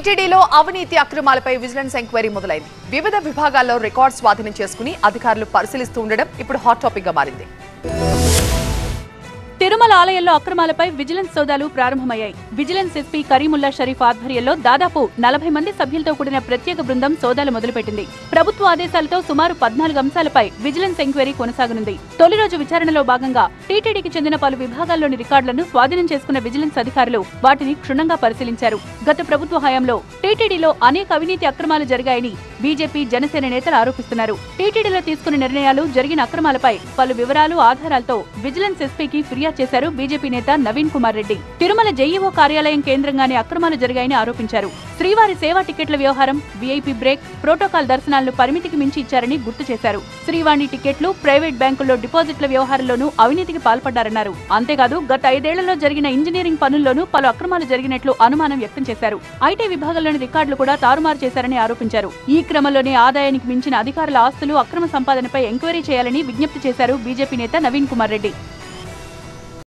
టీటీడీలో అవినీతి అక్రమాలపై vigilance enquiry మొదలైంది. వివిధ విభాగాల్లో రికార్డ్ స్వాధీనం చేసుకుని అధికారులు పరిశీలిస్తూ ఉండడం ఇప్పుడు హాట్ టాపిక్ గా మారింది. తిరుమల ఆలయంలో అక్రమాలపై విజిలెన్స్ సోదాలు ప్రారంభమయ్యాయి. విజిలెన్స్ ఎస్పీ కరీముల్లా షరీఫ్ ఆధ్వర్యంలో దాదాపు 40 మంది సభ్యులతో కూడిన ప్రత్యేక బృందం సోదాలు మొదలుపెట్టింది. ప్రభుత్వ ఆదేశాలతో సుమారు 14 అంశాలపై విజిలెన్స్ ఎంక్వైరీ కొనసాగనుంది. తొలి రోజు విచారణలో భాగంగా టీటీడీకి చెందిన పలు విభాగాల్లోని రికార్డులను స్వాధీనం చేసుకున్న విజిలెన్స్ అధికారులు వాటిని క్షుణ్ణంగా పరిశీలించారు. గత ప్రభుత్వ హయాంలో టీటీడీలో అనేక అవినీతి అక్రమాలు జరిగాయని బీజేపీ, జనసేన నేతలు ఆరోపిస్తున్నారు. టీటీడీలో తీసుకున్న నిర్ణయాలు, జరిగిన అక్రమాలపై పలు వివరాలు, ఆధారాలతో విజిలెన్స్ ఎస్పీకి ఫిర్యాదు చేశారు బీజేపీ నేత నవీన్ కుమార్ రెడ్డి. తిరుమల జేఈఓ కార్యాలయం కేంద్రంగానే అక్రమాలు జరిగాయని ఆరోపించారు. శ్రీవారి సేవా టికెట్ల వ్యవహారం, వీఐపీ బ్రేక్, ప్రోటోకాల్ దర్శనాలను పరిమితికి మించి ఇచ్చారని గుర్తు చేశారు. శ్రీవాణి టికెట్లు, ప్రైవేట్ బ్యాంకుల్లో డిపాజిట్ల వ్యవహారంలోనూ అవినీతికి పాల్పడ్డారన్నారు. అంతేకాదు గత 5 ఏళ్లలో జరిగిన ఇంజనీరింగ్ పనుల్లోనూ పలు అక్రమాలు జరిగినట్లు అనుమానం వ్యక్తం చేశారు. ఐటీ విభాగంలోని రికార్డులు కూడా తారుమారు చేశారని ఆరోపించారు. ఈ క్రమంలోనే ఆదాయానికి మించిన అధికారుల ఆస్తులు, అక్రమ సంపాదనపై ఎంక్వైరీ చేయాలని విజ్ఞప్తి చేశారు బీజేపీ నేత నవీన్ కుమార్ రెడ్డి.